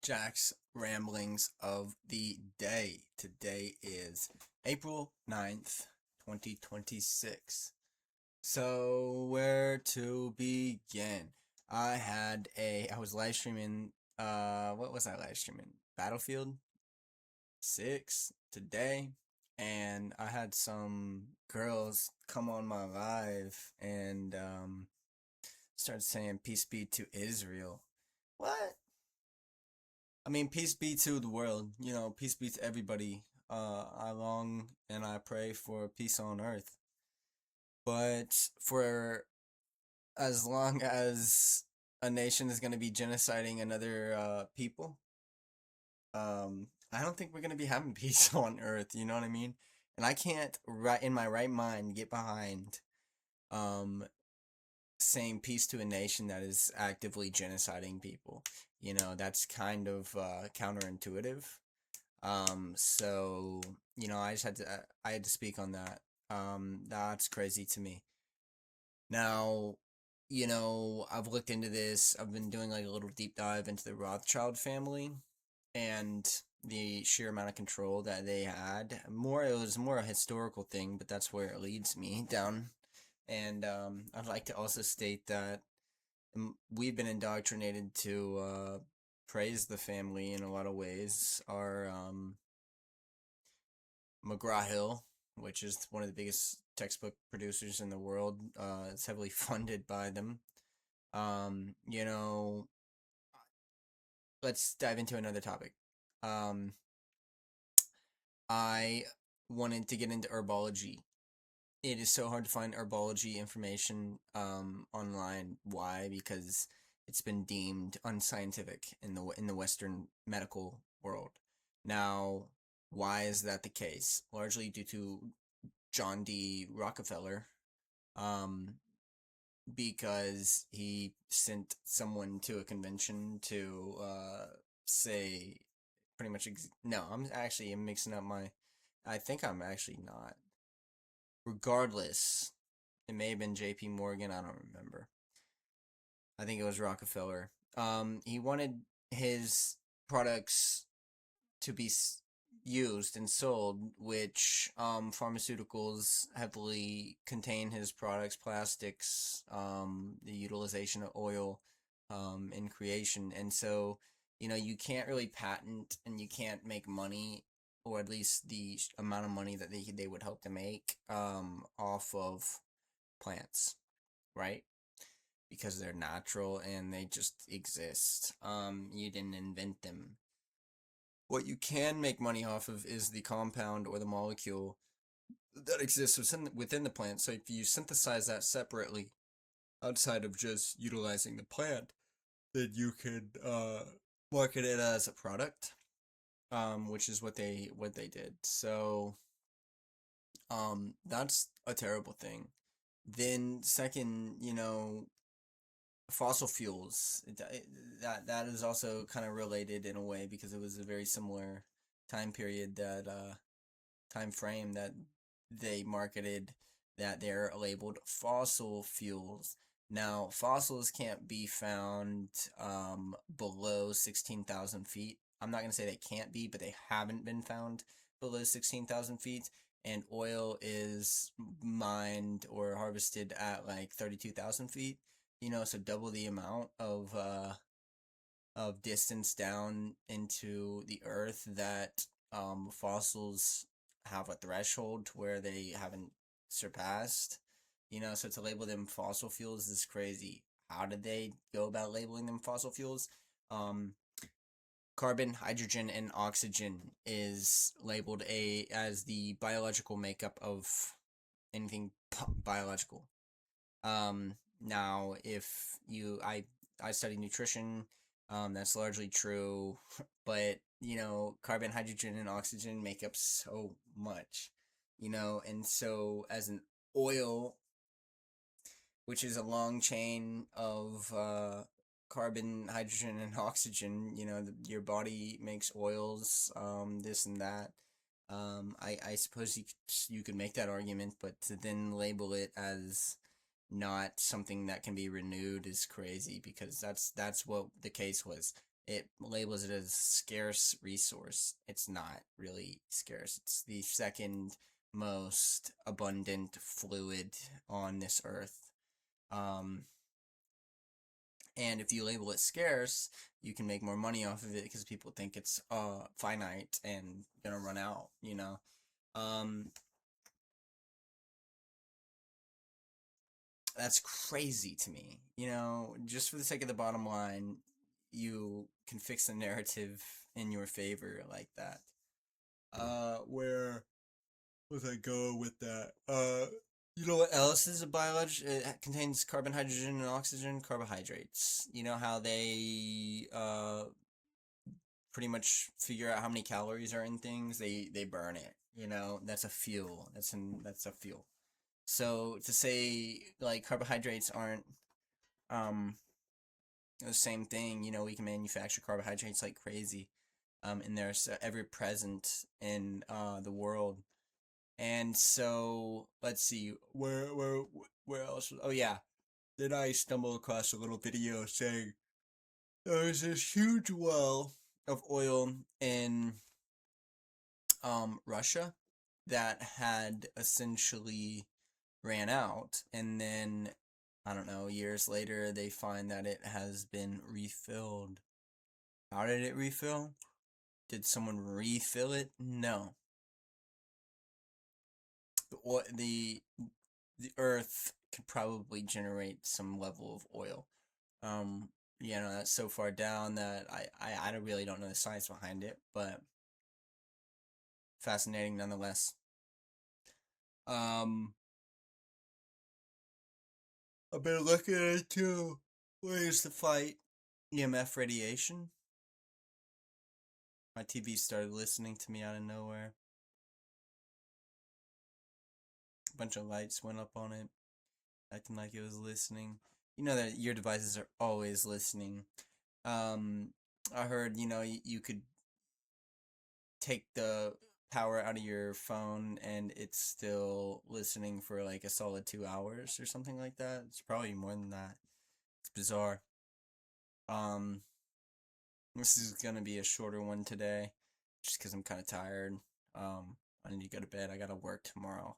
Jack's ramblings of the day. Today is April 9th, 2026. So, where to begin? I was live streaming, what was I live streaming? Battlefield 6 today, and I had some girls come on my live and, started saying peace be to Israel. What? I mean, peace be to the world. Peace be to everybody. I long and I pray for peace on earth. But for as long as a nation is going to be genociding another people, I don't think we're going to be having peace on earth. You know what I mean? And I can't, right in my right mind, get behind um, saying peace to a nation that is actively genociding people. That's kind of counterintuitive. So I had to speak on that. That's crazy to me. Now, I've looked into this. I've been doing like a little deep dive into the Rothschild family and the sheer amount of control that they had. It was more a historical thing, but that's where it leads me down. And I'd like to also state that we've been indoctrinated to praise the family in a lot of ways. Our McGraw Hill, which is one of the biggest textbook producers in the world. It's heavily funded by them. Um, you know, let's dive into another topic. Um, I wanted to get into herbology. It is so hard to find herbology information online. Why? Because it's been deemed unscientific in the Western medical world. Now, why is that the case? Largely due to John D. Rockefeller, um, because he sent someone to a convention to say pretty much. No, I'm mixing up my. I think I'm actually not. Regardless, it may have been J.P. Morgan. I don't remember. I think it was Rockefeller. He wanted his products to be used and sold, which pharmaceuticals heavily contain his products, plastics, the utilization of oil in creation. And so, you can't really patent and you can't make money, or at least the amount of money that they would hope to make off of plants, right? Because they're natural and they just exist. You didn't invent them. What you can make money off of is the compound or the molecule that exists within the plant. So if you synthesize that separately outside of just utilizing the plant, then you could market it as a product, which is what they did. So that's a terrible thing. Then second, fossil fuels. That is also kind of related in a way because it was a very similar time period time frame that they marketed that they're labeled fossil fuels. Now, fossils can't be found below 16,000 feet. I'm not going to say they can't be, but they haven't been found below 16,000 feet. And oil is mined or harvested at like 32,000 feet. So double the amount of distance down into the earth that fossils have a threshold where they haven't surpassed. So to label them fossil fuels is crazy. How did they go about labeling them fossil fuels? Um, Carbon, hydrogen, and oxygen is labeled as the biological makeup of anything biological. Now, if I study nutrition, that's largely true, but carbon, hydrogen, and oxygen make up so much, and so as an oil, which is a long chain of carbon, hydrogen, and oxygen, your body makes oils, this and that. I suppose you could make that argument, but to then label it as not something that can be renewed is crazy because that's what the case was. it labels it as a scarce resource. It's not really scarce. It's the second most abundant fluid on this earth. Um, and if you label it scarce, you can make more money off of it because people think it's finite and gonna run out. Um, that's crazy to me. Just for the sake of the bottom line, you can fix the narrative in your favor like that. Where was I going with that? You know what else is a biology? It contains carbon, hydrogen, and oxygen. Carbohydrates. You know how they pretty much figure out how many calories are in things. They burn it. That's a fuel. That's a fuel. So to say like carbohydrates aren't um the same thing, we can manufacture carbohydrates like crazy. And they're ever present in the world. And so let's see where else. Oh yeah, then I stumbled across a little video saying there was this huge well of oil in Russia that had essentially ran out, and then I don't know, years later they find that it has been refilled. How did it refill? Did someone refill it? No. The the earth could probably generate some level of oil. Um, that's so far down that I really don't know the science behind it, but fascinating nonetheless. Um, I've been looking into ways to fight EMF radiation. My TV started listening to me out of nowhere. A bunch of lights went up on it, acting like it was listening. You know that your devices are always listening. Um, I heard, you could take the power out of your phone and it's still listening for like a solid 2 hours or something like that. It's probably more than that. It's bizarre. Um, this is gonna be a shorter one today, just because I'm kind of tired. I need to go to bed. I gotta work tomorrow.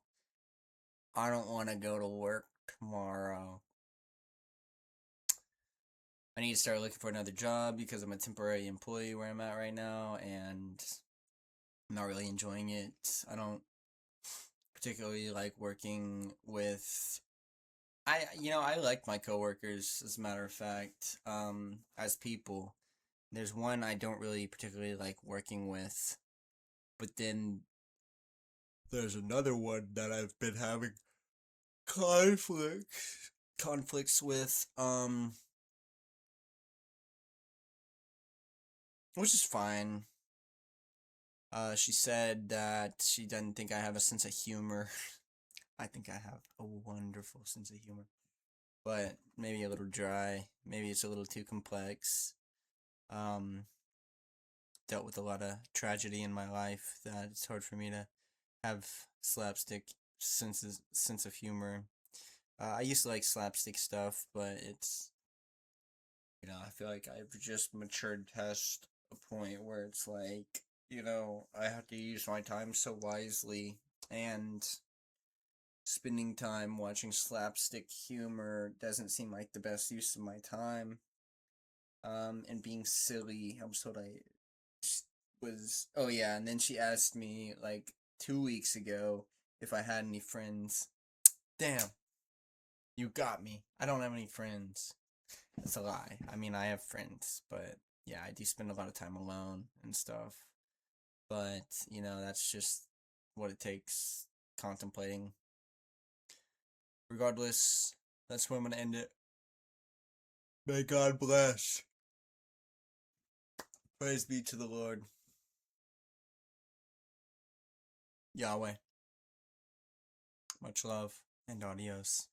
I don't want to go to work tomorrow. I need to start looking for another job because I'm a temporary employee where I'm at right now, and I'm not really enjoying it. I don't particularly like working with I like my coworkers, as a matter of fact, as people. There's one I don't really particularly like working with, but then there's another one that I've been having conflicts with, which is fine. She said that she doesn't think I have a sense of humor. I think I have a wonderful sense of humor, but maybe a little dry. Maybe it's a little too complex. Um, Dealt with a lot of tragedy in my life that it's hard for me to have slapstick sense of humor. I used to like slapstick stuff, but it's I feel like I've just matured past a point where it's like I have to use my time so wisely, and spending time watching slapstick humor doesn't seem like the best use of my time. And being silly, I was told I was. Oh yeah, and then she asked me like 2 weeks ago if I had any friends. Damn, you got me. I don't have any friends. That's a lie. I mean, I have friends, but yeah, I do spend a lot of time alone and stuff. But that's just what it takes. Contemplating. Regardless, that's where I'm gonna end it. May God bless. Praise be to the Lord. Yahweh. Much love and adios.